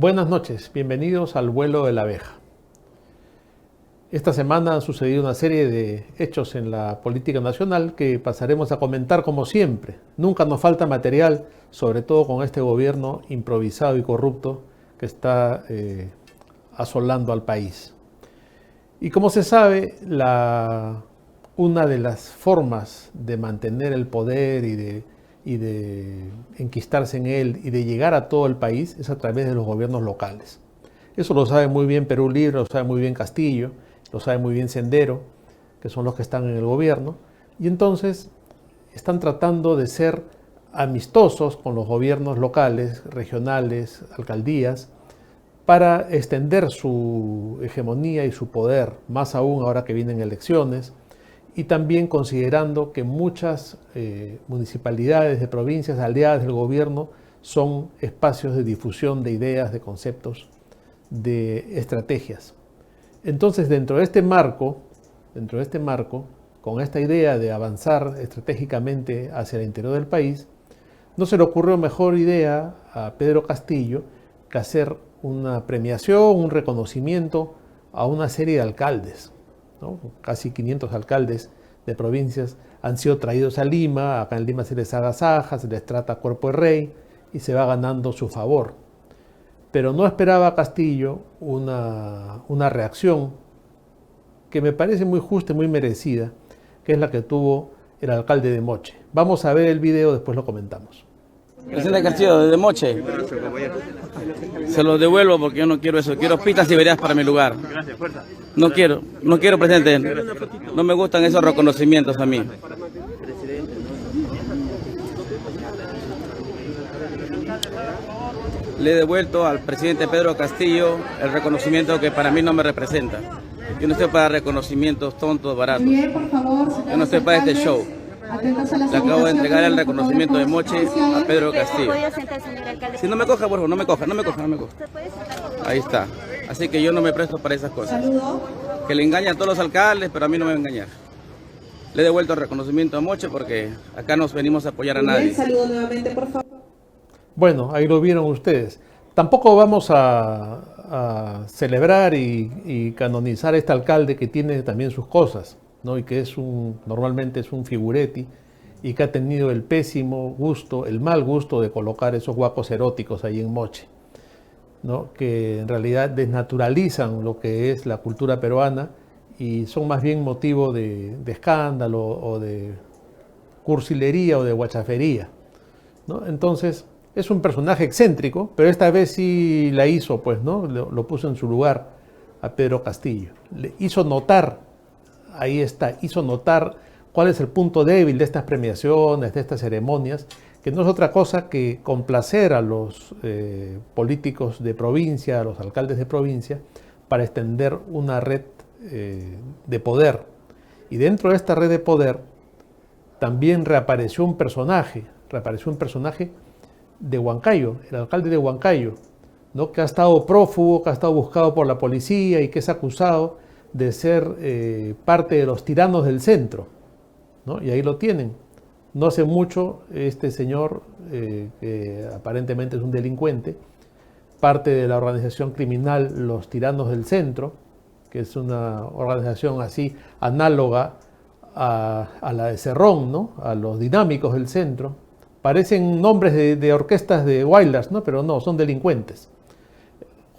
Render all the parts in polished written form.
Buenas noches, bienvenidos al vuelo de la abeja. Esta semana han sucedido una serie de hechos en la política nacional que pasaremos a comentar como siempre. Nunca nos falta material, sobre todo con este gobierno improvisado y corrupto que está asolando al país. Y como se sabe, una de las formas de mantener el poder y de enquistarse en él y de llegar a todo el país es a través de los gobiernos locales. Eso lo sabe muy bien Perú Libre, lo sabe muy bien Castillo, lo sabe muy bien Sendero, que son los que están en el gobierno, y entonces están tratando de ser amistosos con los gobiernos locales, regionales, alcaldías, para extender su hegemonía y su poder, más aún ahora que vienen elecciones, y también considerando que muchas municipalidades de provincias aliadas del gobierno son espacios de difusión de ideas, de conceptos, de estrategias. Entonces, dentro de este marco, con esta idea de avanzar estratégicamente hacia el interior del país, no se le ocurrió mejor idea a Pedro Castillo que hacer una premiación, un reconocimiento a una serie de alcaldes, ¿no? Casi 500 alcaldes de provincias han sido traídos a Lima. Acá en Lima se les agasaja, se les trata cuerpo de rey y se va ganando su favor. Pero no esperaba Castillo una reacción que me parece muy justa y muy merecida, que es la que tuvo el alcalde de Moche. Vamos a ver el video, después lo comentamos. Presidente Castillo, desde Moche, se lo devuelvo porque yo no quiero eso. Quiero pistas y veredas para mi lugar. No quiero, presidente. No me gustan esos reconocimientos a mí. Le he devuelto al presidente Pedro Castillo el reconocimiento que para mí no me representa. Yo no estoy para reconocimientos tontos, baratos. Yo no estoy para este show. Le acabo de entregar el reconocimiento de Moche a Pedro Castillo. Si no me coja, por favor, no me coja. Ahí está. Así que yo no me presto para esas cosas. Que le engañan a todos los alcaldes, pero a mí no me va a engañar. Le he devuelto el reconocimiento a Moche porque acá nos venimos a apoyar a nadie. Saludo nuevamente, por favor. Bueno, ahí lo vieron ustedes. Tampoco vamos a celebrar y canonizar a este alcalde que tiene también sus cosas, ¿no? Y que normalmente es un figuretti y que ha tenido el pésimo gusto, el mal gusto de colocar esos guacos eróticos ahí en Moche, ¿no? Que en realidad desnaturalizan lo que es la cultura peruana y son más bien motivo de escándalo o de cursilería o de guachafería, ¿no? Entonces, es un personaje excéntrico, pero esta vez sí la hizo, pues, ¿no? Lo puso en su lugar a Pedro Castillo. Le hizo notar, ahí está, hizo notar cuál es el punto débil de estas premiaciones, de estas ceremonias, que no es otra cosa que complacer a los políticos de provincia, a los alcaldes de provincia, para extender una red de poder. Y dentro de esta red de poder también reapareció un personaje de Huancayo, el alcalde de Huancayo, ¿no? Que ha estado prófugo, que ha estado buscado por la policía y que es acusado de ser parte de los tiranos del centro, ¿no? Y ahí lo tienen. No hace mucho este señor, que aparentemente es un delincuente, parte de la organización criminal Los Tiranos del Centro, que es una organización así análoga a la de Cerrón, ¿no? A los dinámicos del centro. Parecen nombres de orquestas de Wailers, ¿no? Pero no, son delincuentes.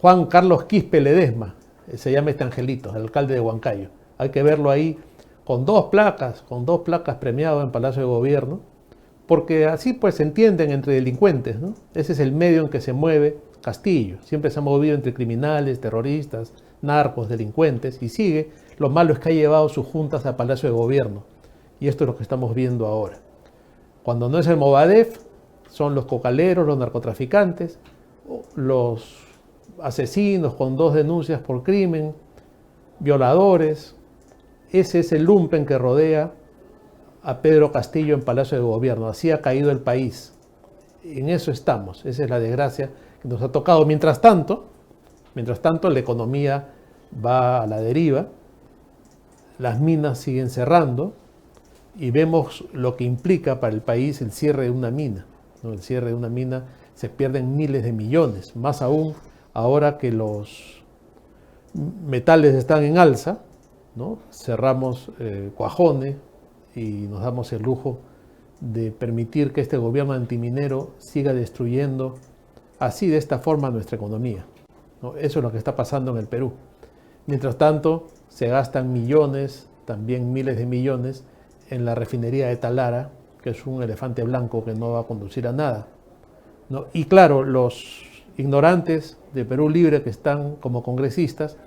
Juan Carlos Quispe Ledesma, se llama este angelito, el alcalde de Huancayo. Hay que verlo ahí con dos placas premiado en Palacio de Gobierno, porque así pues se entienden entre delincuentes, ¿no? Ese es el medio en que se mueve Castillo. Siempre se ha movido entre criminales, terroristas, narcos, delincuentes, y sigue. Lo malo es que ha llevado sus juntas a Palacio de Gobierno. Y esto es lo que estamos viendo ahora. Cuando no es el Movadef, son los cocaleros, los narcotraficantes, los asesinos con 2 denuncias por crimen, violadores. Ese es el lumpen que rodea a Pedro Castillo en Palacio de Gobierno. Así ha caído el país. En eso estamos. Esa es la desgracia que nos ha tocado. Mientras tanto, la economía va a la deriva, las minas siguen cerrando, y vemos lo que implica para el país el cierre de una mina, ¿no? El cierre de una mina, se pierden miles de millones, más aún ahora que los metales están en alza, ¿no? Cerramos Cuajone y nos damos el lujo de permitir que este gobierno antiminero siga destruyendo así de esta forma nuestra economía, ¿no? Eso es lo que está pasando en el Perú. Mientras tanto, se gastan millones, también miles de millones, en la refinería de Talara, que es un elefante blanco que no va a conducir a nada, ¿no? Y claro, los ignorantes de Perú Libre que están como congresistas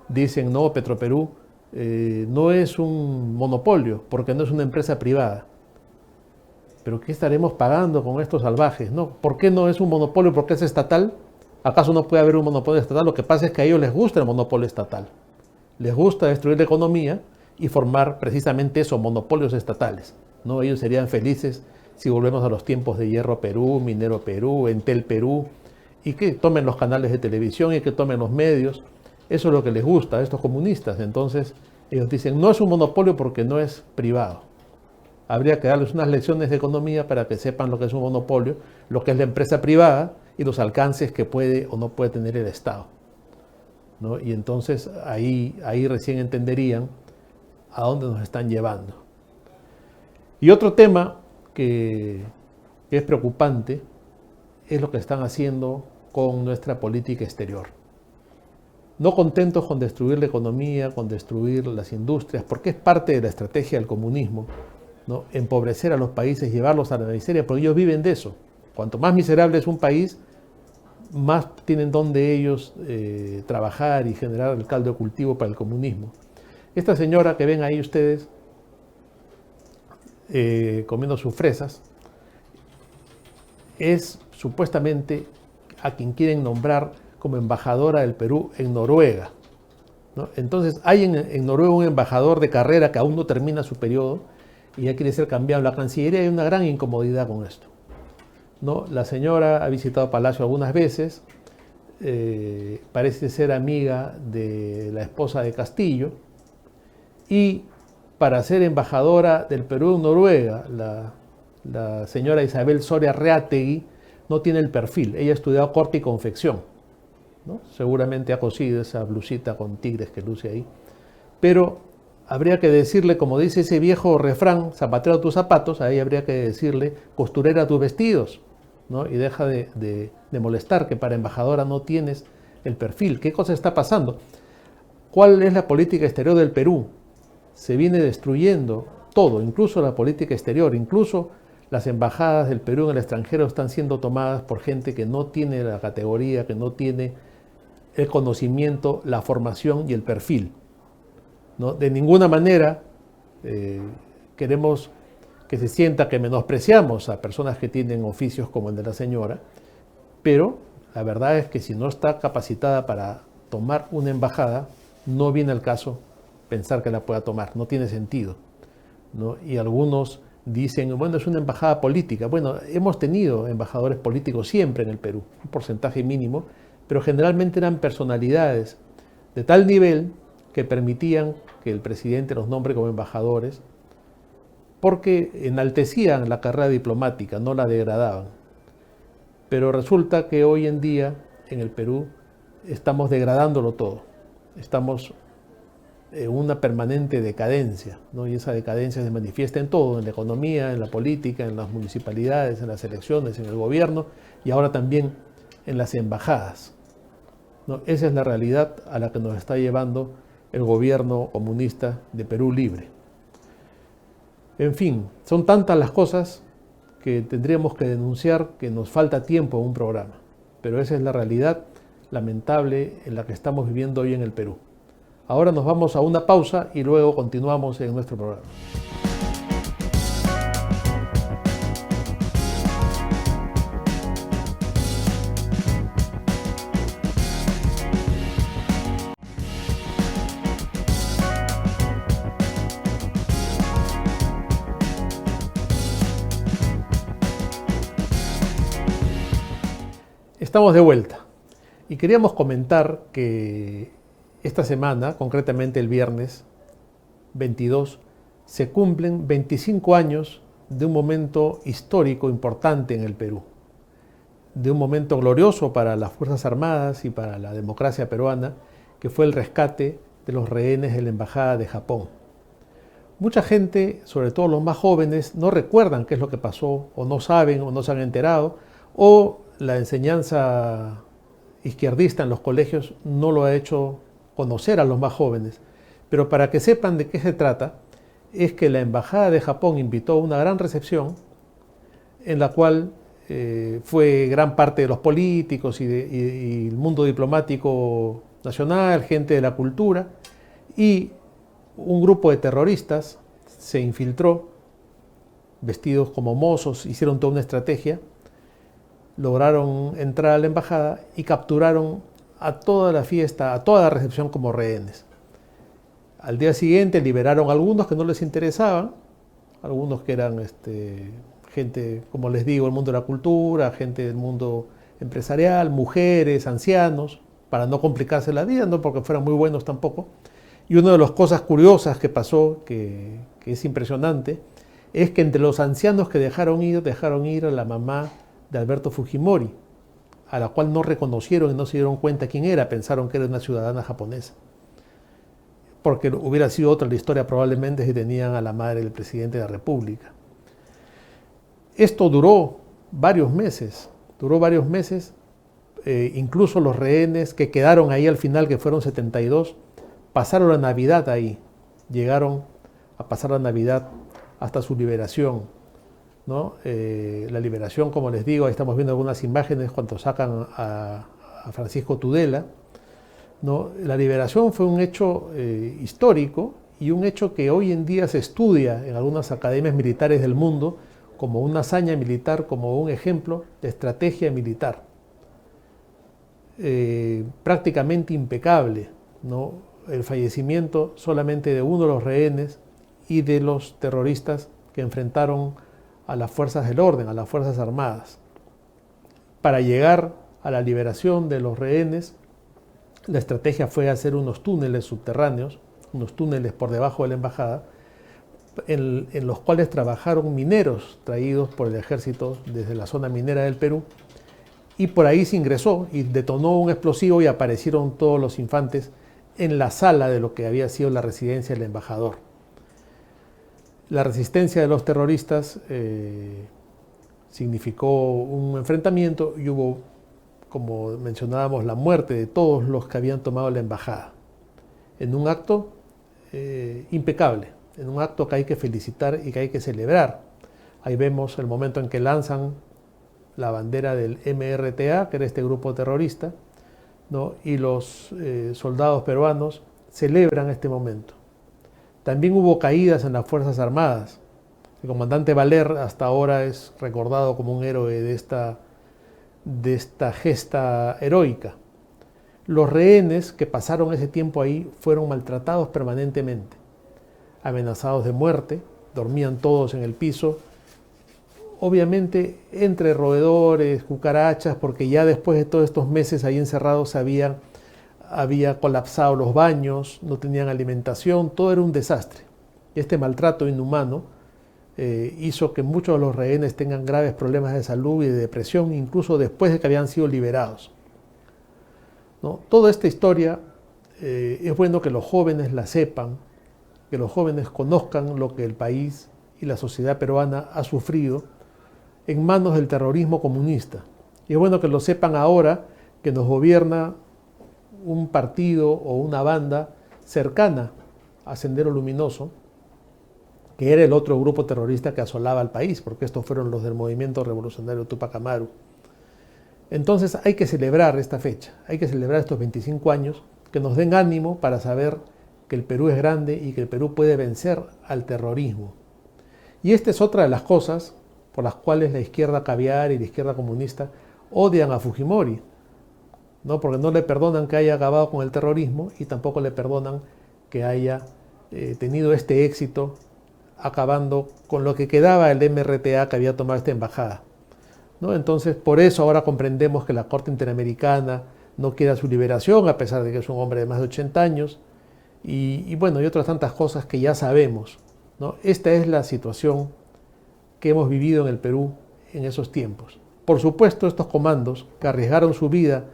dicen, no, Petroperú no es un monopolio, porque no es una empresa privada. ¿Pero qué estaremos pagando con estos salvajes? ¿No? ¿Por qué no es un monopolio? ¿Por qué es estatal? ¿Acaso no puede haber un monopolio estatal? Lo que pasa es que a ellos les gusta el monopolio estatal. Les gusta destruir la economía y formar precisamente esos monopolios estatales, ¿no? Ellos serían felices si volvemos a los tiempos de Hierro Perú, Minero Perú, Entel Perú, y que tomen los canales de televisión y que tomen los medios. Eso es lo que les gusta a estos comunistas. Entonces ellos dicen, no es un monopolio porque no es privado. Habría que darles unas lecciones de economía para que sepan lo que es un monopolio, lo que es la empresa privada y los alcances que puede o no puede tener el Estado, ¿no? Y entonces ahí recién entenderían a dónde nos están llevando. Y otro tema que es preocupante es lo que están haciendo con nuestra política exterior. No contentos con destruir la economía, con destruir las industrias, porque es parte de la estrategia del comunismo, ¿no? Empobrecer a los países, llevarlos a la miseria, porque ellos viven de eso. Cuanto más miserable es un país, más tienen donde ellos trabajar y generar el caldo de cultivo para el comunismo. Esta señora que ven ahí ustedes comiendo sus fresas es supuestamente a quien quieren nombrar como embajadora del Perú en Noruega, ¿no? Entonces hay en Noruega un embajador de carrera que aún no termina su periodo y ya quiere ser cambiado en la Cancillería. Hay una gran incomodidad con esto, ¿no? La señora ha visitado Palacio algunas veces, parece ser amiga de la esposa de Castillo, y para ser embajadora del Perú en Noruega, la señora Isabel Soria Reategui no tiene el perfil. Ella ha estudiado corte y confección, ¿no? Seguramente ha cosido esa blusita con tigres que luce ahí, pero habría que decirle, como dice ese viejo refrán, zapatero a tus zapatos, ahí habría que decirle costurera a tus vestidos, ¿no? Y deja de molestar que para embajadora no tienes el perfil. ¿Qué cosa está pasando? ¿Cuál es la política exterior del Perú? Se viene destruyendo todo, incluso la política exterior, incluso las embajadas del Perú en el extranjero están siendo tomadas por gente que no tiene la categoría, que no tiene el conocimiento, la formación y el perfil, ¿no? De ninguna manera queremos que se sienta que menospreciamos a personas que tienen oficios como el de la señora, pero la verdad es que si no está capacitada para tomar una embajada, no viene al caso pensar que la pueda tomar, no tiene sentido, ¿no? Y algunos dicen, bueno, es una embajada política. Bueno, hemos tenido embajadores políticos siempre en el Perú, un porcentaje mínimo, pero generalmente eran personalidades de tal nivel que permitían que el presidente los nombre como embajadores, porque enaltecían la carrera diplomática, no la degradaban. Pero resulta que hoy en día en el Perú estamos degradándolo todo, estamos en una permanente decadencia, ¿no? Y esa decadencia se manifiesta en todo, en la economía, en la política, en las municipalidades, en las elecciones, en el gobierno y ahora también en las embajadas, ¿no? Esa es la realidad a la que nos está llevando el gobierno comunista de Perú Libre. En fin, son tantas las cosas que tendríamos que denunciar que nos falta tiempo en un programa, pero esa es la realidad lamentable en la que estamos viviendo hoy en el Perú. Ahora nos vamos a una pausa y luego continuamos en nuestro programa. Estamos de vuelta y queríamos comentar que esta semana, concretamente el viernes 22, se cumplen 25 años de un momento histórico importante en el Perú. de un momento glorioso para las Fuerzas Armadas y para la democracia peruana, que fue el rescate de los rehenes de la Embajada de Japón. Mucha gente, sobre todo los más jóvenes, no recuerdan qué es lo que pasó, o no saben, o no se han enterado, o la enseñanza izquierdista en los colegios no lo ha hecho conocer a los más jóvenes. Pero para que sepan de qué se trata, es que la Embajada de Japón invitó a una gran recepción en la cual fue gran parte de los políticos y el mundo diplomático nacional, gente de la cultura, y un grupo de terroristas se infiltró, vestidos como mozos, hicieron toda una estrategia, lograron entrar a la embajada y capturaron a toda la fiesta, a toda la recepción como rehenes. Al día siguiente liberaron a algunos que no les interesaban, algunos que eran gente, como les digo, del mundo de la cultura, gente del mundo empresarial, mujeres, ancianos, para no complicarse la vida, no porque fueran muy buenos tampoco. Y una de las cosas curiosas que pasó, que es impresionante, es que entre los ancianos que dejaron ir a la mamá de Alberto Fujimori, a la cual no reconocieron y no se dieron cuenta quién era, pensaron que era una ciudadana japonesa. Porque hubiera sido otra la historia probablemente si tenían a la madre del presidente de la República. Esto duró varios meses, incluso los rehenes que quedaron ahí al final, que fueron 72, pasaron la Navidad ahí, llegaron a pasar la Navidad hasta su liberación, ¿no? La liberación, como les digo, ahí estamos viendo algunas imágenes cuando sacan a Francisco Tudela, ¿no? La liberación fue un hecho histórico y un hecho que hoy en día se estudia en algunas academias militares del mundo como una hazaña militar, como un ejemplo de estrategia militar. Prácticamente impecable, ¿no? El fallecimiento solamente de uno de los rehenes y de los terroristas que enfrentaron a las fuerzas del orden, a las Fuerzas Armadas. Para llegar a la liberación de los rehenes, la estrategia fue hacer unos túneles subterráneos, unos túneles por debajo de la embajada, en los cuales trabajaron mineros traídos por el ejército desde la zona minera del Perú, y por ahí se ingresó y detonó un explosivo y aparecieron todos los infantes en la sala de lo que había sido la residencia del embajador. La resistencia de los terroristas significó un enfrentamiento y hubo, como mencionábamos, la muerte de todos los que habían tomado la embajada, en un acto impecable, en un acto que hay que felicitar y que hay que celebrar. Ahí vemos el momento en que lanzan la bandera del MRTA, que era este grupo terrorista, ¿no? Y los soldados peruanos celebran este momento. También hubo caídas en las Fuerzas Armadas. El comandante Valer hasta ahora es recordado como un héroe de esta gesta heroica. Los rehenes que pasaron ese tiempo ahí fueron maltratados permanentemente, amenazados de muerte, dormían todos en el piso, obviamente entre roedores, cucarachas, porque ya después de todos estos meses ahí encerrados había colapsado los baños, no tenían alimentación, todo era un desastre. Y este maltrato inhumano hizo que muchos de los rehenes tengan graves problemas de salud y de depresión, incluso después de que habían sido liberados, ¿no? Toda esta historia es bueno que los jóvenes la sepan, que los jóvenes conozcan lo que el país y la sociedad peruana ha sufrido en manos del terrorismo comunista. Y es bueno que lo sepan ahora que nos gobierna un partido o una banda cercana a Sendero Luminoso, que era el otro grupo terrorista que asolaba al país, porque estos fueron los del movimiento revolucionario Tupac Amaru. Entonces hay que celebrar esta fecha, hay que celebrar estos 25 años, que nos den ánimo para saber que el Perú es grande y que el Perú puede vencer al terrorismo. Y esta es otra de las cosas por las cuales la izquierda caviar y la izquierda comunista odian a Fujimori, ¿no? Porque no le perdonan que haya acabado con el terrorismo y tampoco le perdonan que haya tenido este éxito acabando con lo que quedaba el MRTA que había tomado esta embajada, ¿no? Entonces, por eso ahora comprendemos que la Corte Interamericana no quiera su liberación, a pesar de que es un hombre de más de 80 años, y bueno, y otras tantas cosas que ya sabemos, ¿no? Esta es la situación que hemos vivido en el Perú en esos tiempos. Por supuesto, estos comandos que arriesgaron su vida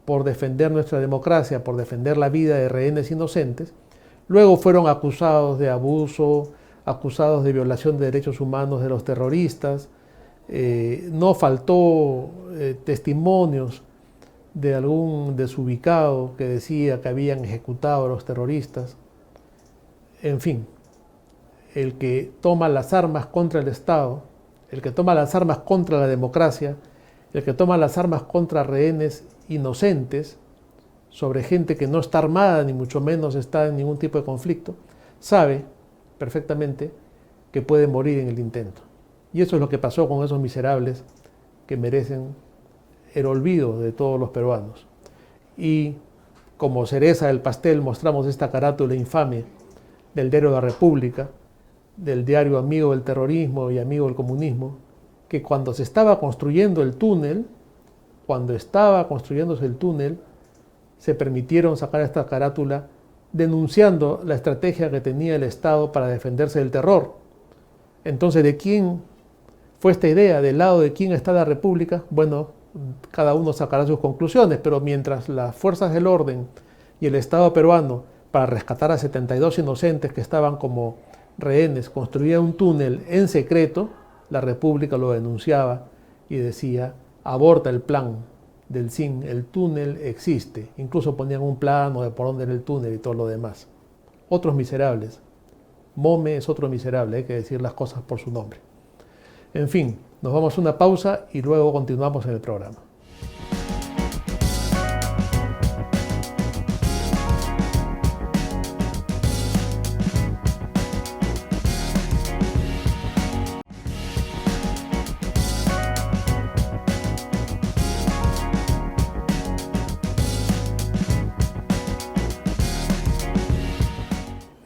por defender nuestra democracia, por defender la vida de rehenes inocentes, luego fueron acusados de abuso, acusados de violación de derechos humanos de los terroristas. No faltó testimonios de algún desubicado que decía que habían ejecutado a los terroristas. En fin, el que toma las armas contra el Estado, el que toma las armas contra la democracia, el que toma las armas contra rehenes inocentes, sobre gente que no está armada ni mucho menos está en ningún tipo de conflicto, sabe perfectamente que puede morir en el intento. Y eso es lo que pasó con esos miserables que merecen el olvido de todos los peruanos. Y como cereza del pastel mostramos esta carátula infame del diario La República, del diario amigo del terrorismo y amigo del comunismo, que cuando se estaba construyendo el túnel, se permitieron sacar esta carátula denunciando la estrategia que tenía el Estado para defenderse del terror. Entonces, ¿de quién fue esta idea? ¿Del lado de quién está la República? Bueno, cada uno sacará sus conclusiones, pero mientras las fuerzas del orden y el Estado peruano, para rescatar a 72 inocentes que estaban como rehenes, construían un túnel en secreto, la República lo denunciaba y decía: aborta el plan del CIN, el túnel existe. Incluso ponían un plano de por dónde era el túnel y todo lo demás. Otros miserables. Mome es otro miserable, hay que decir las cosas por su nombre. En fin, nos vamos a una pausa y luego continuamos en el programa.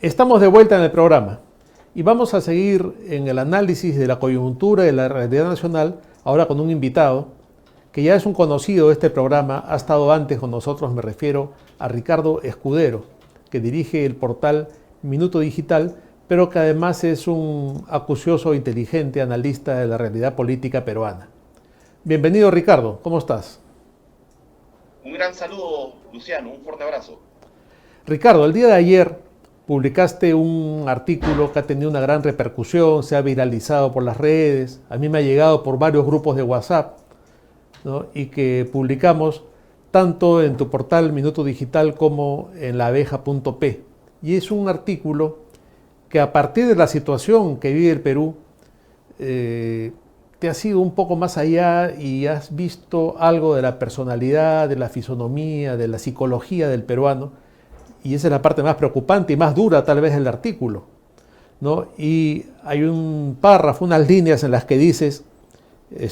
Estamos de vuelta en el programa y vamos a seguir en el análisis de la coyuntura de la realidad nacional, ahora con un invitado que ya es un conocido de este programa, ha estado antes con nosotros, me refiero a Ricardo Escudero, que dirige el portal Minuto Digital, pero que además es un acucioso e inteligente analista de la realidad política peruana. Bienvenido, Ricardo, ¿cómo estás? Un gran saludo, Luciano, un fuerte abrazo. Ricardo, el día de ayer publicaste un artículo que ha tenido una gran repercusión, se ha viralizado por las redes, a mí me ha llegado por varios grupos de WhatsApp, ¿no? Y que publicamos tanto en tu portal Minuto Digital como en laabeja.p. Y es un artículo que, a partir de la situación que vive el Perú, te has ido un poco más allá y has visto algo de la personalidad, de la fisonomía, de la psicología del peruano. Y esa es la parte más preocupante y más dura tal vez del artículo, ¿no? Y hay un párrafo, unas líneas en las que dices,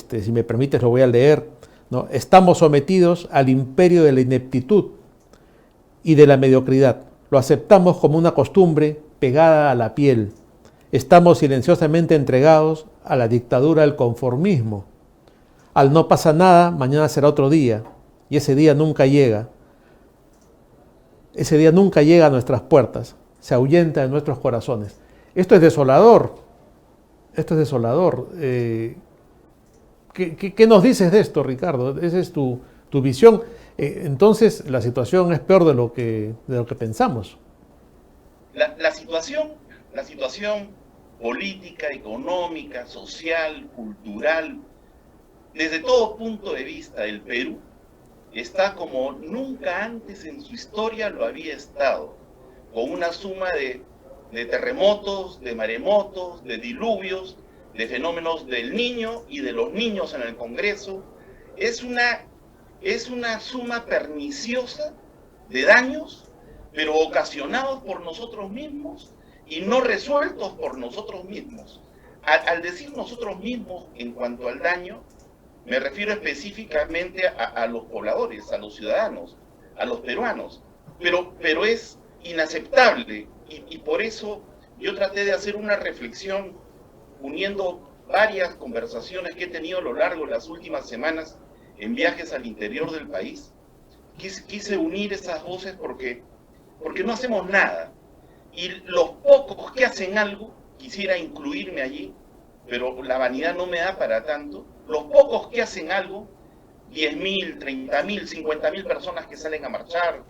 si me permites lo voy a leer, ¿no? Estamos sometidos al imperio de la ineptitud y de la mediocridad. Lo aceptamos como una costumbre pegada a la piel. Estamos silenciosamente entregados a la dictadura del conformismo. Al no pasa nada, mañana será otro día, y ese día nunca llega. Ese día nunca llega a nuestras puertas, se ahuyenta en nuestros corazones. Esto es desolador. Esto es desolador. ¿Qué nos dices de esto, Ricardo? Esa es tu visión. Entonces, la situación es peor de lo que pensamos. La situación política, económica, social, cultural, desde todo punto de vista del Perú, está como nunca antes en su historia lo había estado, con una suma de terremotos, de maremotos, de diluvios, de fenómenos del Niño y de los niños en el Congreso. Es una suma perniciosa de daños, pero ocasionados por nosotros mismos y no resueltos por nosotros mismos. Al decir nosotros mismos en cuanto al daño, me refiero específicamente a los pobladores, a los ciudadanos, a los peruanos, pero es inaceptable y por eso yo traté de hacer una reflexión uniendo varias conversaciones que he tenido a lo largo de las últimas semanas en viajes al interior del país. Quise unir esas voces porque no hacemos nada y los pocos que hacen algo, quisiera incluirme allí, pero la vanidad no me da para tanto. los pocos que hacen algo, 10.000, 30.000, 50.000 personas que salen a marchar,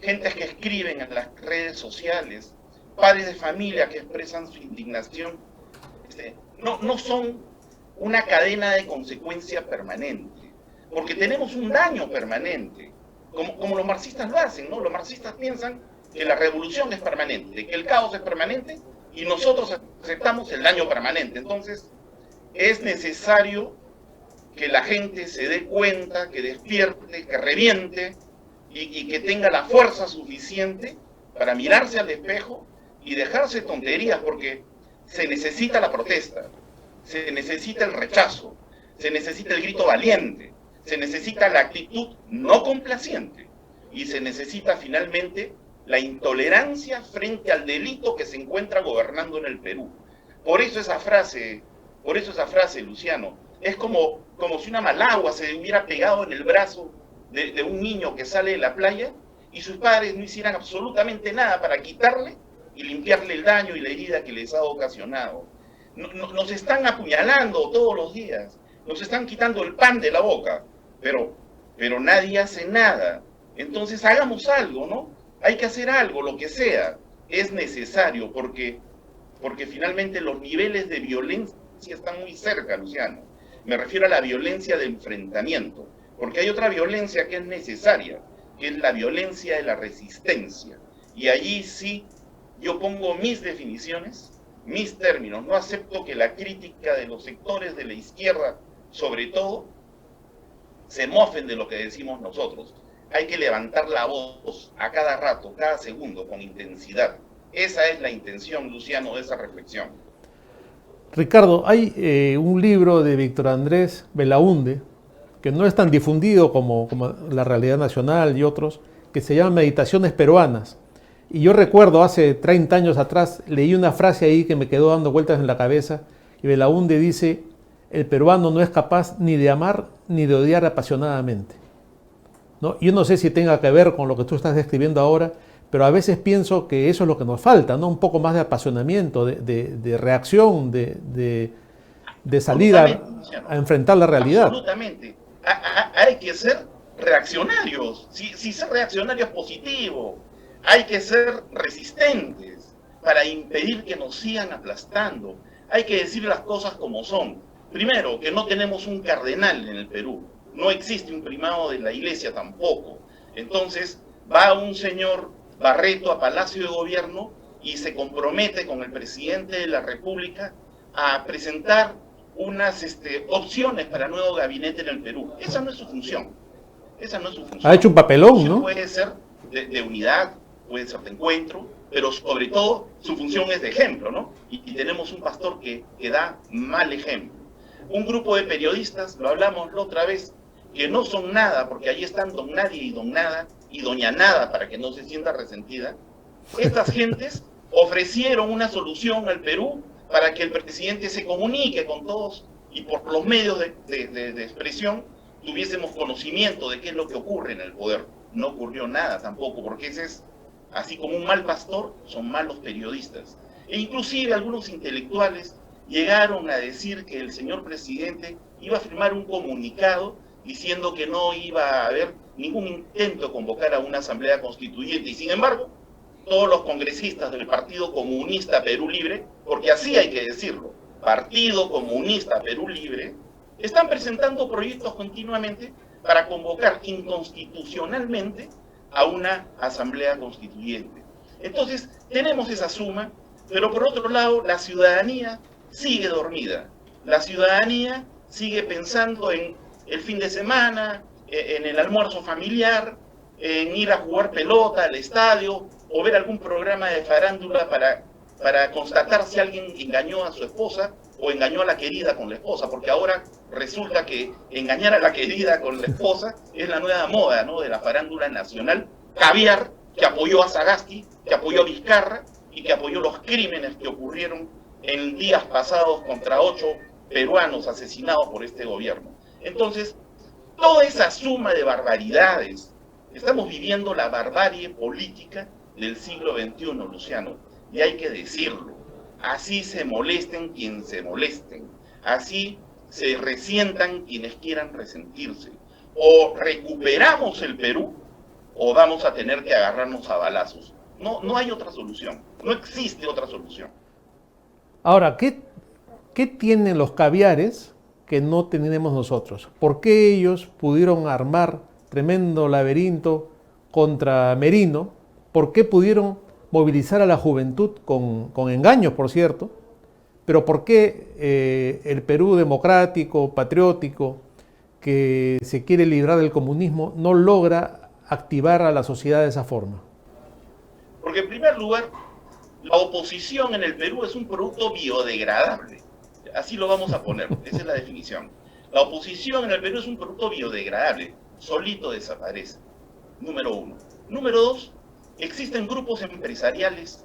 gentes que escriben en las redes sociales, padres de familia que expresan su indignación, no son una cadena de consecuencia permanente, porque tenemos un daño permanente, como los marxistas lo hacen, ¿no? Los marxistas piensan que la revolución es permanente, que el caos es permanente, y nosotros aceptamos el daño permanente. Entonces, es necesario que la gente se dé cuenta, que despierte, que reviente, y que tenga la fuerza suficiente para mirarse al espejo y dejarse tonterías, porque se necesita la protesta, se necesita el rechazo, se necesita el grito valiente, se necesita la actitud no complaciente, y se necesita finalmente la intolerancia frente al delito que se encuentra gobernando en el Perú. Por eso esa frase, Luciano, es como si una malagua se hubiera pegado en el brazo de un niño que sale de la playa y sus padres no hicieran absolutamente nada para quitarle y limpiarle el daño y la herida que les ha ocasionado. Nos están apuñalando todos los días, nos están quitando el pan de la boca, pero nadie hace nada. Entonces hagamos algo, ¿no? Hay que hacer algo, lo que sea, es necesario, porque finalmente los niveles de violencia están muy cerca, Luciano. Me refiero a la violencia de enfrentamiento, porque hay otra violencia que es necesaria, que es la violencia de la resistencia. Y allí sí, yo pongo mis definiciones, mis términos. No acepto que la crítica de los sectores de la izquierda, sobre todo, se mofen de lo que decimos nosotros. Hay que levantar la voz a cada rato, cada segundo, con intensidad. Esa es la intención, Luciano, de esa reflexión. Ricardo, hay un libro de Víctor Andrés Belaúnde, que no es tan difundido como La Realidad Nacional y otros, que se llama Meditaciones Peruanas. Y yo recuerdo hace 30 años atrás, leí una frase ahí que me quedó dando vueltas en la cabeza, y Belaúnde dice: el peruano no es capaz ni de amar ni de odiar apasionadamente, ¿no? Yo no sé si tenga que ver con lo que tú estás describiendo ahora, pero a veces pienso que eso es lo que nos falta, ¿no? Un poco más de apasionamiento, de reacción, de salir a enfrentar la realidad. Absolutamente. Hay que ser reaccionarios. Si ser reaccionario es positivo, hay que ser resistentes para impedir que nos sigan aplastando. Hay que decir las cosas como son. Primero, que no tenemos un cardenal en el Perú. No existe un primado de la iglesia tampoco. Entonces, va un señor Barreto a Palacio de Gobierno y se compromete con el presidente de la República a presentar unas opciones para nuevo gabinete en el Perú. Esa no es su función. Esa no es su función. Ha hecho un papelón, ¿no? Puede ser de unidad, puede ser de encuentro, pero sobre todo su función es de ejemplo, ¿no? Y tenemos un pastor que da mal ejemplo. Un grupo de periodistas, lo hablamos la otra vez, que no son nada, porque ahí están don nadie y don nada, y doña nada, para que no se sienta resentida. Estas gentes ofrecieron una solución al Perú para que el presidente se comunique con todos y por los medios de expresión tuviésemos conocimiento de qué es lo que ocurre en el poder. No ocurrió nada tampoco, porque ese es, así como un mal pastor, son malos periodistas. E inclusive algunos intelectuales llegaron a decir que el señor presidente iba a firmar un comunicado diciendo que no iba a haber ningún intento de convocar a una asamblea constituyente. Y sin embargo, todos los congresistas del Partido Comunista Perú Libre, porque así hay que decirlo, Partido Comunista Perú Libre, están presentando proyectos continuamente para convocar inconstitucionalmente a una asamblea constituyente. Entonces, tenemos esa suma, pero por otro lado, la ciudadanía sigue dormida. La ciudadanía sigue pensando en el fin de semana, en el almuerzo familiar, en ir a jugar pelota al estadio o ver algún programa de farándula para constatar si alguien engañó a su esposa o engañó a la querida con la esposa, porque ahora resulta que engañar a la querida con la esposa es la nueva moda, ¿no?, de la farándula nacional. Caviar, que apoyó a Sagasti, que apoyó a Vizcarra y que apoyó los crímenes que ocurrieron en días pasados contra 8 peruanos asesinados por este gobierno. Entonces, toda esa suma de barbaridades, estamos viviendo la barbarie política del siglo XXI, Luciano, y hay que decirlo. Así se molesten quien se molesten, así se resientan quienes quieran resentirse. O recuperamos el Perú o vamos a tener que agarrarnos a balazos. No hay otra solución, no existe otra solución. Ahora, ¿qué tienen los caviares que no tenemos nosotros? ¿Por qué ellos pudieron armar tremendo laberinto contra Merino? ¿Por qué pudieron movilizar a la juventud con engaños, por cierto? Pero ¿por qué el Perú democrático, patriótico, que se quiere librar del comunismo, no logra activar a la sociedad de esa forma? Porque en primer lugar, la oposición en el Perú es un producto biodegradable. Así lo vamos a poner, esa es la definición. La oposición en el Perú es un producto biodegradable, solito desaparece. Número uno. Número dos, existen grupos empresariales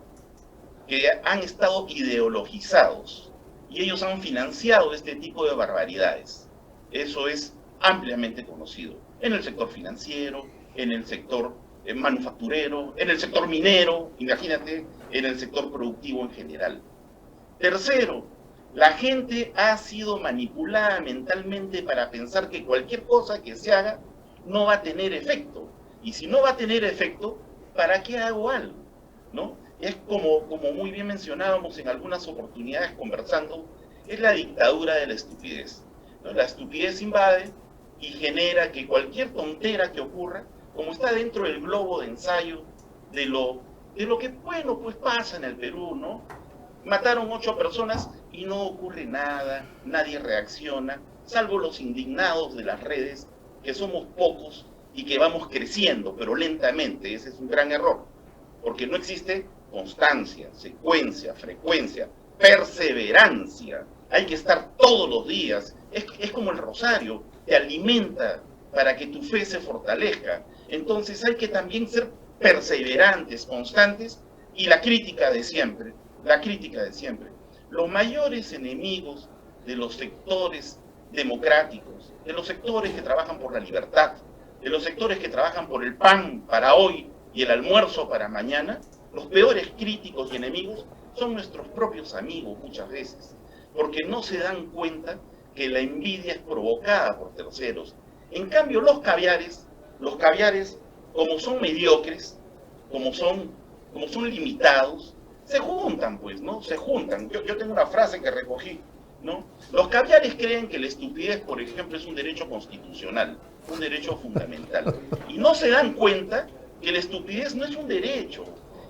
que han estado ideologizados y ellos han financiado este tipo de barbaridades. Eso es ampliamente conocido en el sector financiero, en el sector manufacturero, en el sector minero, imagínate, en el sector productivo en general. Tercero, la gente ha sido manipulada mentalmente para pensar que cualquier cosa que se haga no va a tener efecto. Y si no va a tener efecto, ¿para qué hago algo? ¿No? Es como muy bien mencionábamos en algunas oportunidades conversando, es la dictadura de la estupidez, ¿no? La estupidez invade y genera que cualquier tontera que ocurra, como está dentro del globo de ensayo de lo que, bueno, pues pasa en el Perú, ¿no? Mataron 8 personas y no ocurre nada, nadie reacciona, salvo los indignados de las redes, que somos pocos y que vamos creciendo, pero lentamente. Ese es un gran error, porque no existe constancia, secuencia, frecuencia, perseverancia. Hay que estar todos los días. Es como el rosario, te alimenta para que tu fe se fortalezca. Entonces hay que también ser perseverantes, constantes, y la crítica de siempre. Los mayores enemigos de los sectores democráticos, de los sectores que trabajan por la libertad, de los sectores que trabajan por el pan para hoy y el almuerzo para mañana, los peores críticos y enemigos son nuestros propios amigos muchas veces, porque no se dan cuenta que la envidia es provocada por terceros. En cambio, los caviares, como son mediocres, como son limitados, se juntan, pues, ¿no? Se juntan. Yo tengo una frase que recogí, ¿no? Los caviares creen que la estupidez, por ejemplo, es un derecho constitucional, un derecho fundamental. Y no se dan cuenta que la estupidez no es un derecho,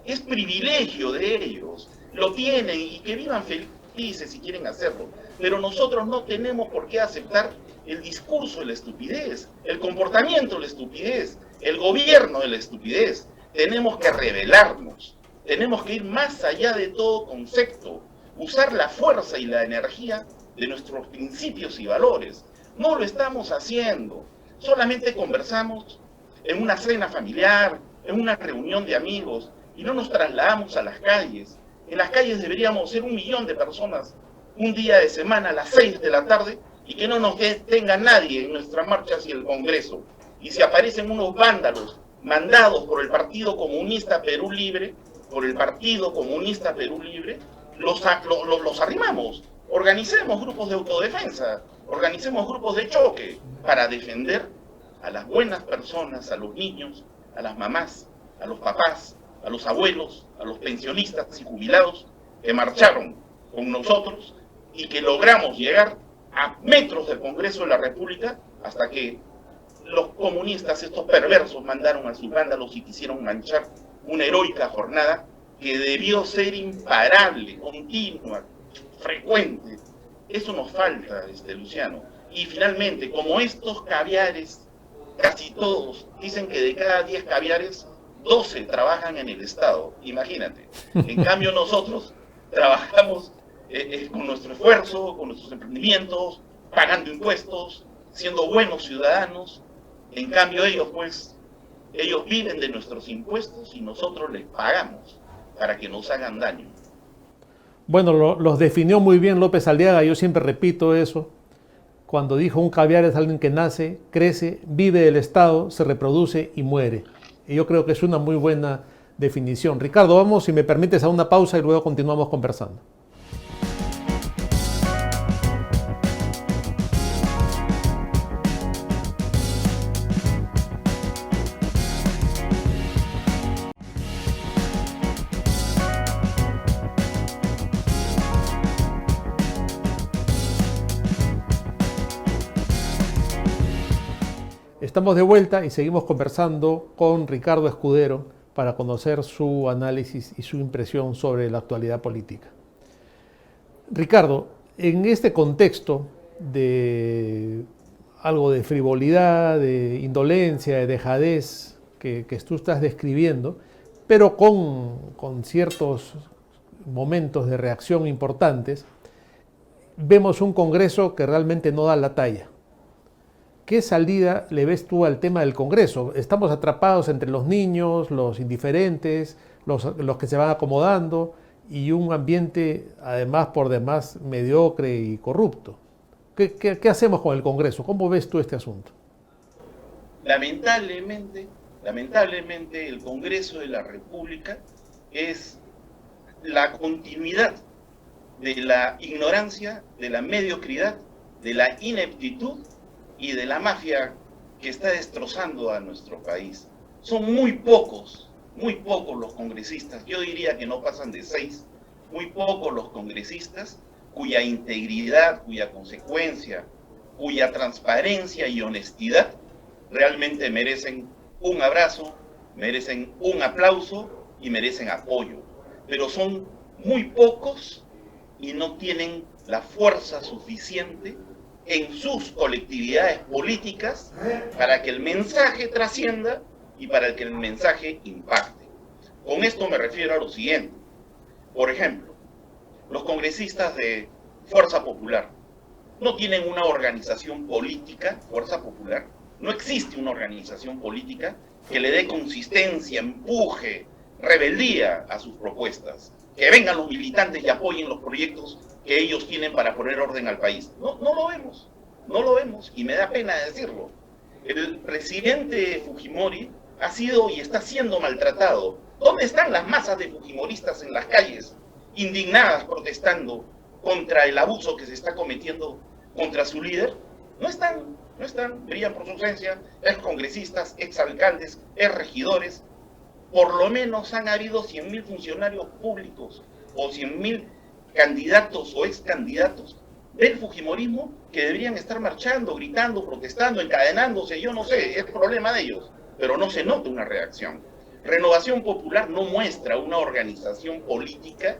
es privilegio de ellos. Lo tienen y que vivan felices si quieren hacerlo. Pero nosotros no tenemos por qué aceptar el discurso de la estupidez, el comportamiento de la estupidez, el gobierno de la estupidez. Tenemos que rebelarnos. Tenemos que ir más allá de todo concepto, usar la fuerza y la energía de nuestros principios y valores. No lo estamos haciendo, solamente conversamos en una cena familiar, en una reunión de amigos, y no nos trasladamos a las calles. En las calles deberíamos ser 1 millón de personas, un día de semana a las 6 de la tarde, y que no nos detenga nadie en nuestras marchas hacia el Congreso. Y si aparecen unos vándalos mandados por el Partido Comunista Perú Libre, los arrimamos. Organicemos grupos de autodefensa, organicemos grupos de choque para defender a las buenas personas, a los niños, a las mamás, a los papás, a los abuelos, a los pensionistas y jubilados que marcharon con nosotros y que logramos llegar a metros del Congreso de la República hasta que los comunistas, estos perversos, mandaron a sus vándalos y quisieron manchar una heroica jornada que debió ser imparable, continua, frecuente. Eso nos falta, Luciano. Y finalmente, como estos caviares, casi todos, dicen que de cada 10 caviares, 12 trabajan en el Estado, imagínate. En cambio nosotros trabajamos con nuestro esfuerzo, con nuestros emprendimientos, pagando impuestos, siendo buenos ciudadanos. En cambio ellos viven de nuestros impuestos y nosotros les pagamos para que nos hagan daño. Bueno, los definió muy bien López Aliaga, yo siempre repito eso, cuando dijo un caviar es alguien que nace, crece, vive del Estado, se reproduce y muere. Y yo creo que es una muy buena definición. Ricardo, vamos, si me permites, a una pausa y luego continuamos conversando. Estamos de vuelta y seguimos conversando con Ricardo Escudero para conocer su análisis y su impresión sobre la actualidad política. Ricardo, en este contexto de algo de frivolidad, de indolencia, de dejadez que tú estás describiendo, pero con ciertos momentos de reacción importantes, vemos un Congreso que realmente no da la talla. ¿Qué salida le ves tú al tema del Congreso? Estamos atrapados entre los niños, los indiferentes, los que se van acomodando y un ambiente además por demás mediocre y corrupto. ¿Qué hacemos con el Congreso? ¿Cómo ves tú este asunto? Lamentablemente el Congreso de la República es la continuidad de la ignorancia, de la mediocridad, de la ineptitud y de la mafia que está destrozando a nuestro país. Son muy pocos los congresistas, yo diría que no pasan de 6, muy pocos los congresistas cuya integridad, cuya consecuencia, cuya transparencia y honestidad realmente merecen un abrazo, merecen un aplauso y merecen apoyo. Pero son muy pocos y no tienen la fuerza suficiente en sus colectividades políticas para que el mensaje trascienda y para que el mensaje impacte. Con esto me refiero a lo siguiente. Por ejemplo, los congresistas de Fuerza Popular no tienen una organización política, Fuerza Popular. No existe una organización política que le dé consistencia, empuje, rebeldía a sus propuestas. Que vengan los militantes y apoyen los proyectos que ellos tienen para poner orden al país. No lo vemos, y me da pena decirlo. El presidente Fujimori ha sido y está siendo maltratado. ¿Dónde están las masas de fujimoristas en las calles, indignadas, protestando contra el abuso que se está cometiendo contra su líder? No están, brillan por su ausencia, congresistas, exalcaldes, regidores. Por lo menos han habido 100.000 funcionarios públicos o 100.000 candidatos o excandidatos del fujimorismo que deberían estar marchando, gritando, protestando, encadenándose, yo no sé, es problema de ellos, pero no se nota una reacción. Renovación Popular no muestra una organización política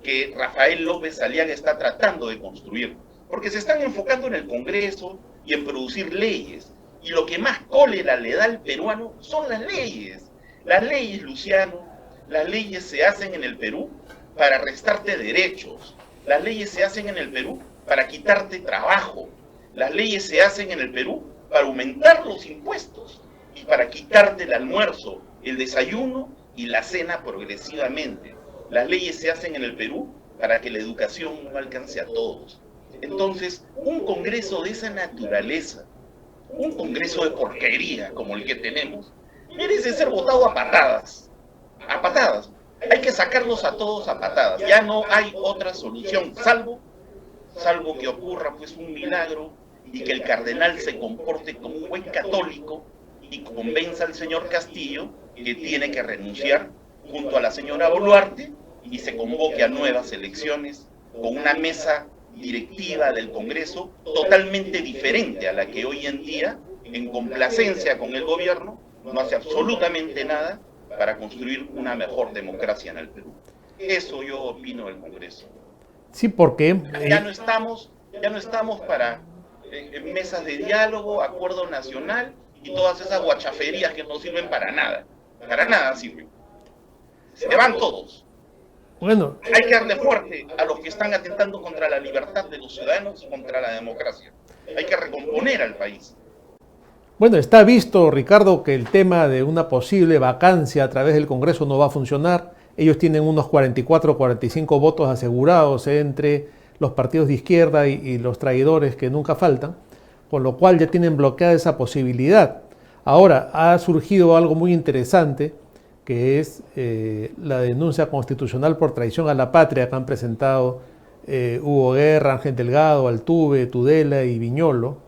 que Rafael López Aliaga está tratando de construir, porque se están enfocando en el Congreso y en producir leyes, y lo que más cólera le da al peruano son las leyes. Las leyes, Luciano, las leyes se hacen en el Perú para restarte derechos. Las leyes se hacen en el Perú para quitarte trabajo. Las leyes se hacen en el Perú para aumentar los impuestos y para quitarte el almuerzo, el desayuno y la cena progresivamente. Las leyes se hacen en el Perú para que la educación no alcance a todos. Entonces, un congreso de esa naturaleza, un congreso de porquería como el que tenemos, merece ser votado a patadas. A patadas. Hay que sacarlos a todos a patadas. Ya no hay otra solución, salvo que ocurra pues un milagro y que el cardenal se comporte como un buen católico y convenza al señor Castillo que tiene que renunciar junto a la señora Boluarte y se convoque a nuevas elecciones con una mesa directiva del Congreso totalmente diferente a la que hoy en día, en complacencia con el gobierno, no hace absolutamente nada para construir una mejor democracia en el Perú. Eso yo opino del Congreso. Sí, porque ya no estamos para mesas de diálogo, acuerdo nacional y todas esas guachaferías que no sirven para nada sirven. Se van todos. Bueno, hay que darle fuerte a los que están atentando contra la libertad de los ciudadanos y contra la democracia. Hay que recomponer al país. Bueno, está visto, Ricardo, que el tema de una posible vacancia a través del Congreso no va a funcionar. Ellos tienen unos 44 o 45 votos asegurados entre los partidos de izquierda y los traidores que nunca faltan, con lo cual ya tienen bloqueada esa posibilidad. Ahora, ha surgido algo muy interesante, que es la denuncia constitucional por traición a la patria que han presentado Hugo Guerra, Ángel Delgado, Altuve, Tudela y Viñolo.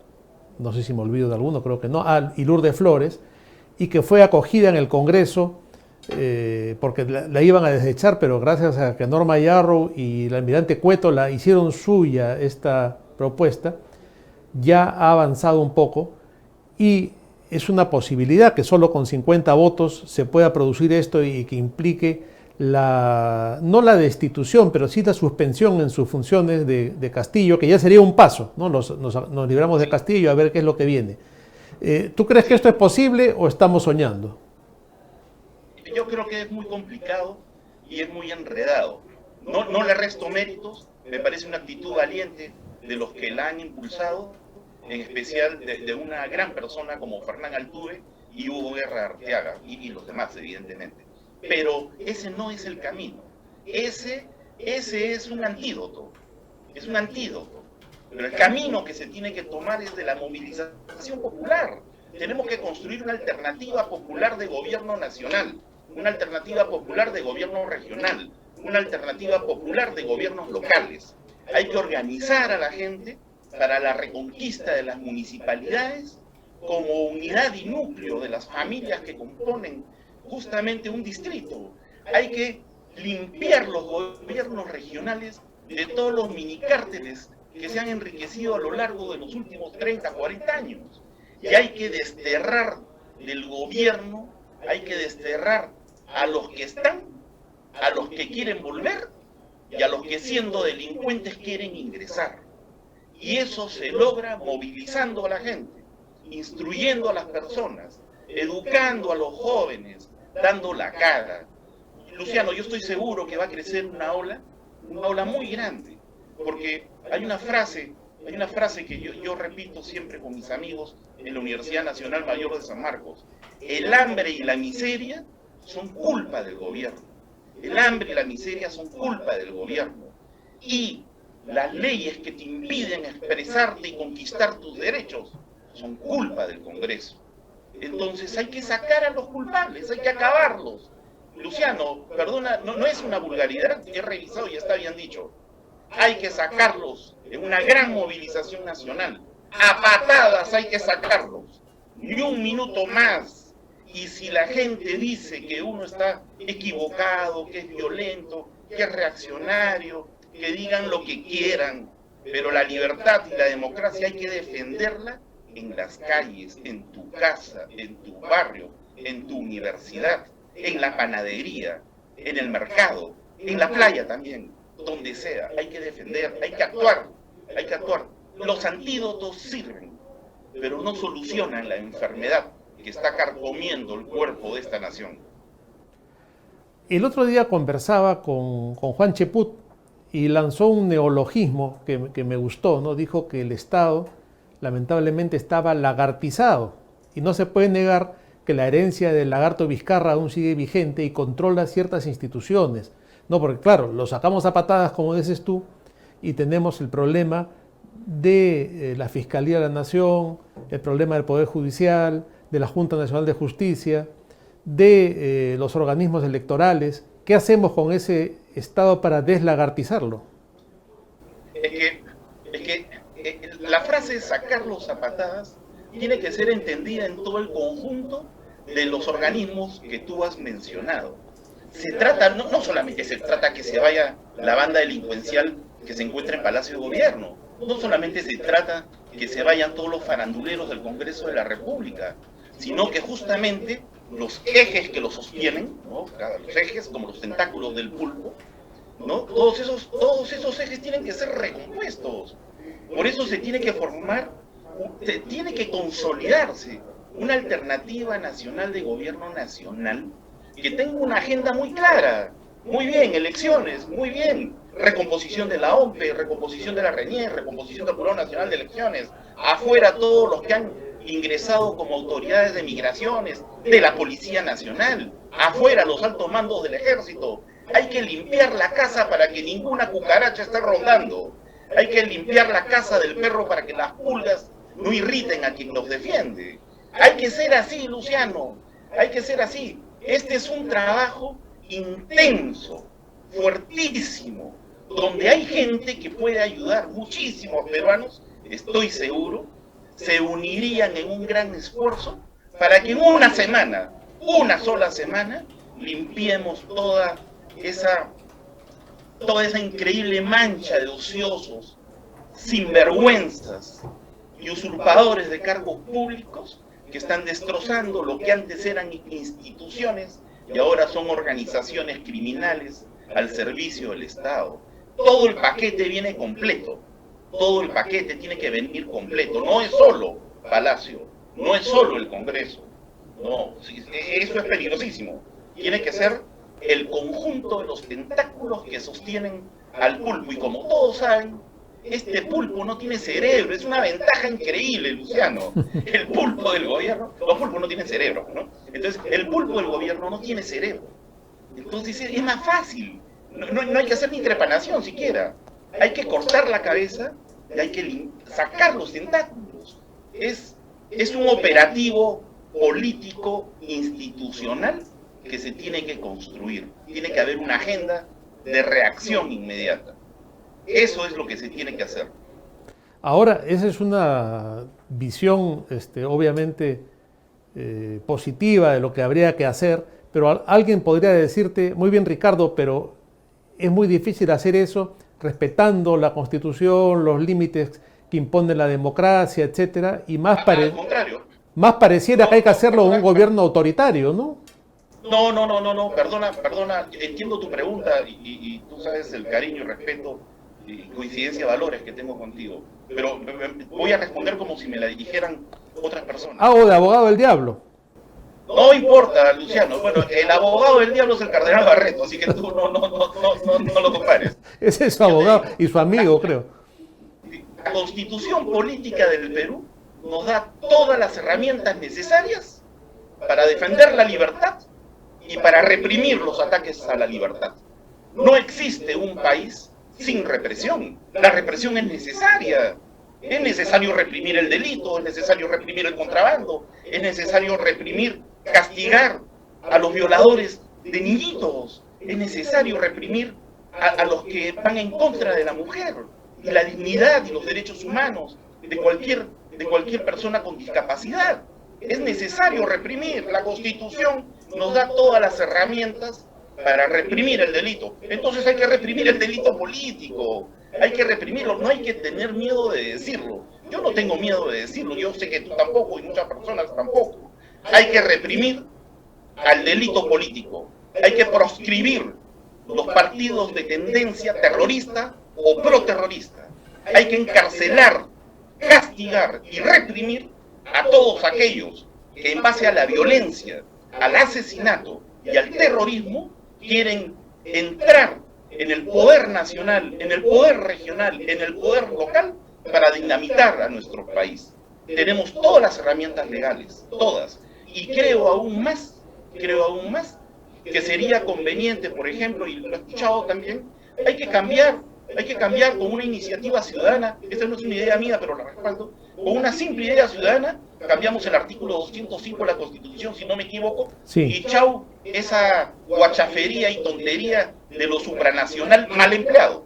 No sé si me olvido de alguno, creo que no, y Lourdes Flores, y que fue acogida en el Congreso porque la iban a desechar, pero gracias a que Norma Yarrow y el almirante Cueto la hicieron suya esta propuesta, ya ha avanzado un poco y es una posibilidad que solo con 50 votos se pueda producir esto y que implique no la destitución, pero sí la suspensión en sus funciones de Castillo, que ya sería un paso, ¿no? Nos libramos de Castillo a ver qué es lo que viene. ¿Tú crees que esto es posible o estamos soñando? Yo creo que es muy complicado y es muy enredado. No le resto méritos, me parece una actitud valiente de los que la han impulsado, en especial de una gran persona como Fernán Altuve y Hugo Guerra Arteaga y los demás, evidentemente. Pero ese no es el camino. Ese es un antídoto. Es un antídoto. Pero el camino que se tiene que tomar es de la movilización popular. Tenemos que construir una alternativa popular de gobierno nacional, una alternativa popular de gobierno regional, una alternativa popular de gobiernos locales. Hay que organizar a la gente para la reconquista de las municipalidades como unidad y núcleo de las familias que componen justamente un distrito. Hay que limpiar los gobiernos regionales de todos los minicárteles que se han enriquecido a lo largo de los últimos 30, 40 años. Y hay que desterrar del gobierno, hay que desterrar a los que están, a los que quieren volver y a los que siendo delincuentes quieren ingresar. Y eso se logra movilizando a la gente, instruyendo a las personas, educando a los jóvenes, dando la cara. Luciano, yo estoy seguro que va a crecer una ola muy grande, porque hay una frase que yo repito siempre con mis amigos en la Universidad Nacional Mayor de San Marcos: el hambre y la miseria son culpa del gobierno. El hambre y la miseria son culpa del gobierno. Y las leyes que te impiden expresarte y conquistar tus derechos son culpa del Congreso. Entonces hay que sacar a los culpables, hay que acabarlos. Luciano, perdona, no es una vulgaridad, he revisado y está bien dicho. Hay que sacarlos en una gran movilización nacional. A patadas hay que sacarlos. Ni un minuto más. Y si la gente dice que uno está equivocado, que es violento, que es reaccionario, que digan lo que quieran, pero la libertad y la democracia hay que defenderla en las calles, en tu casa, en tu barrio, en tu universidad, en la panadería, en el mercado, en la playa también, donde sea. Hay que defender, hay que actuar, hay que actuar. Los antídotos sirven, pero no solucionan la enfermedad que está carcomiendo el cuerpo de esta nación. El otro día conversaba con Juan Cheput y lanzó un neologismo que me gustó, ¿no? Dijo que el Estado lamentablemente estaba lagartizado y no se puede negar que la herencia del lagarto Vizcarra aún sigue vigente y controla ciertas instituciones, ¿no? Porque claro, lo sacamos a patadas, como dices tú, y tenemos el problema de la Fiscalía de la Nación, el problema del Poder Judicial, de la Junta Nacional de Justicia, de los organismos electorales. ¿Qué hacemos con ese Estado para deslagartizarlo? La frase sacarlos a patadas tiene que ser entendida en todo el conjunto de los organismos que tú has mencionado. Se trata, no solamente se trata que se vaya la banda delincuencial que se encuentra en Palacio de Gobierno, no solamente se trata que se vayan todos los faranduleros del Congreso de la República, sino que justamente los ejes que lo sostienen, ¿no? Los ejes como los tentáculos del pulpo, ¿no? Todos esos ejes tienen que ser recompuestos. Por eso se tiene que formar, se tiene que consolidarse una alternativa nacional de gobierno nacional que tenga una agenda muy clara. Muy bien, elecciones, muy bien. Recomposición de la OMPE, recomposición de la RENIEC, recomposición del Jurado Nacional de Elecciones. Afuera todos los que han ingresado como autoridades de migraciones, de la Policía Nacional. Afuera los altos mandos del Ejército. Hay que limpiar la casa para que ninguna cucaracha esté rondando. Hay que limpiar la casa del perro para que las pulgas no irriten a quien los defiende. Hay que ser así, Luciano. Hay que ser así. Este es un trabajo intenso, fuertísimo, donde hay gente que puede ayudar. Muchísimos peruanos, estoy seguro, se unirían en un gran esfuerzo para que en una semana, una sola semana, limpiemos toda esa increíble mancha de ociosos, sinvergüenzas y usurpadores de cargos públicos que están destrozando lo que antes eran instituciones y ahora son organizaciones criminales al servicio del Estado. Todo el paquete viene completo, todo el paquete tiene que venir completo, no es solo Palacio, no es solo el Congreso, no, eso es peligrosísimo, tiene que ser el conjunto de los tentáculos que sostienen al pulpo, y como todos saben, este pulpo no tiene cerebro, es una ventaja increíble, Luciano. El pulpo del gobierno, los pulpos no tienen cerebro, ¿no? Entonces, el pulpo del gobierno no tiene cerebro. Entonces, es más fácil. No hay que hacer ni trepanación siquiera. Hay que cortar la cabeza y hay que sacar los tentáculos. Es un operativo político, institucional, que se tiene que construir. Tiene que haber una agenda de reacción inmediata. Eso es lo que se tiene que hacer. Ahora, esa es una visión, obviamente, positiva de lo que habría que hacer, pero alguien podría decirte, muy bien Ricardo, pero es muy difícil hacer eso respetando la Constitución, los límites que impone la democracia, etcétera, y más pareciera que hay que hacerlo un gobierno autoritario, ¿no? No, perdona, entiendo tu pregunta y tú sabes el cariño y respeto y coincidencia de valores que tengo contigo, pero voy a responder como si me la dijeran otras personas. Hago de abogado del diablo. No importa, Luciano, bueno, el abogado del diablo es el cardenal Barreto, así que tú no lo compares. Ese es su abogado y su amigo, creo. La Constitución política del Perú nos da todas las herramientas necesarias para defender la libertad y para reprimir los ataques a la libertad. No existe un país sin represión. La represión es necesaria. Es necesario reprimir el delito, es necesario reprimir el contrabando, es necesario reprimir, castigar a los violadores de niñitos, es necesario reprimir a los que van en contra de la mujer y la dignidad y los derechos humanos de cualquier persona con discapacidad. Es necesario reprimir. La Constitución nos da todas las herramientas para reprimir el delito. Entonces hay que reprimir el delito político, hay que reprimirlo, no hay que tener miedo de decirlo. Yo no tengo miedo de decirlo, yo sé que tú tampoco y muchas personas tampoco. Hay que reprimir al delito político, hay que proscribir los partidos de tendencia terrorista o proterrorista. Hay que encarcelar, castigar y reprimir a todos aquellos que en base a la violencia, al asesinato y al terrorismo quieren entrar en el poder nacional, en el poder regional, en el poder local para dinamitar a nuestro país. Tenemos todas las herramientas legales, todas, y creo aún más que sería conveniente, por ejemplo, y lo he escuchado también, hay que cambiar con una iniciativa ciudadana. Esta no es una idea mía, pero la respaldo. Con una simple idea ciudadana, cambiamos el artículo 205 de la Constitución, si no me equivoco, sí. Y chau, esa guachafería y tontería de lo supranacional mal empleado.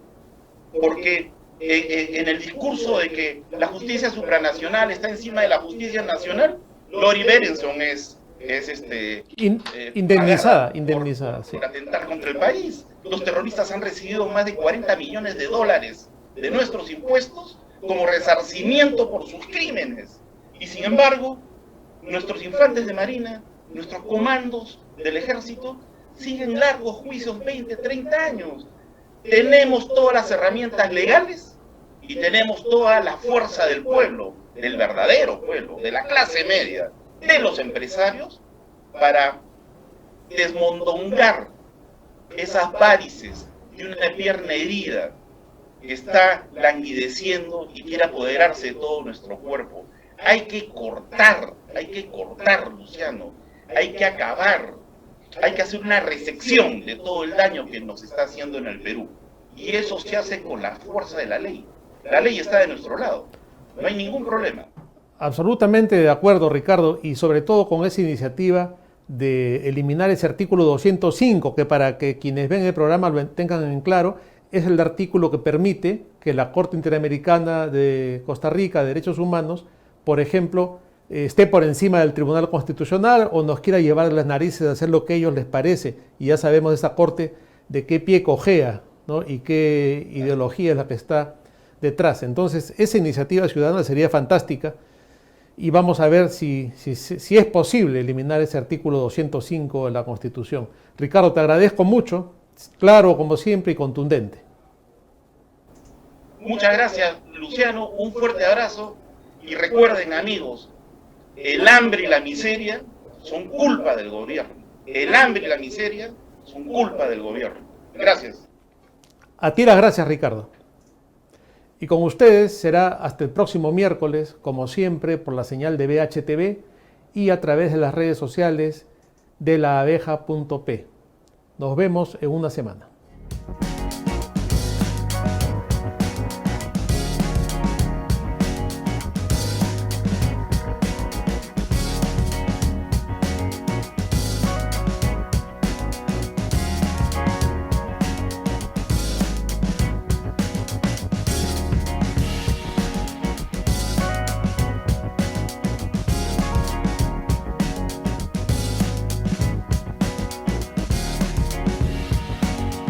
Porque en el discurso de que la justicia supranacional está encima de la justicia nacional, Lori Berenson es indemnizada, sí. Por atentar contra el país. Los terroristas han recibido más de 40 millones de dólares de nuestros impuestos como resarcimiento por sus crímenes. Y sin embargo, nuestros infantes de marina, nuestros comandos del ejército, siguen largos juicios, 20, 30 años. Tenemos todas las herramientas legales y tenemos toda la fuerza del pueblo, del verdadero pueblo, de la clase media, de los empresarios, para desmondongar esas varices de una pierna herida que está languideciendo y quiere apoderarse de todo nuestro cuerpo. Hay que cortar, Luciano, hay que acabar, hay que hacer una resección de todo el daño que nos está haciendo en el Perú. Y eso se hace con la fuerza de la ley. La ley está de nuestro lado, no hay ningún problema. Absolutamente de acuerdo, Ricardo, y sobre todo con esa iniciativa de eliminar ese artículo 205, que para que quienes ven el programa lo tengan en claro, es el artículo que permite que la Corte Interamericana de Costa Rica de Derechos Humanos, por ejemplo, esté por encima del Tribunal Constitucional o nos quiera llevar las narices a hacer lo que a ellos les parece. Y ya sabemos de esa Corte de qué pie cojea, ¿no? Y qué ideología es la que está detrás. Entonces, esa iniciativa ciudadana sería fantástica. y vamos a ver si es posible eliminar ese artículo 205 de la Constitución. Ricardo, te agradezco mucho, claro como siempre y contundente. Muchas gracias, Luciano, un fuerte abrazo y recuerden, amigos, el hambre y la miseria son culpa del gobierno. El hambre y la miseria son culpa del gobierno. Gracias. A ti las gracias, Ricardo. Y con ustedes será hasta el próximo miércoles, como siempre, por la señal de BHTV y a través de las redes sociales de laabeja.p. Nos vemos en una semana.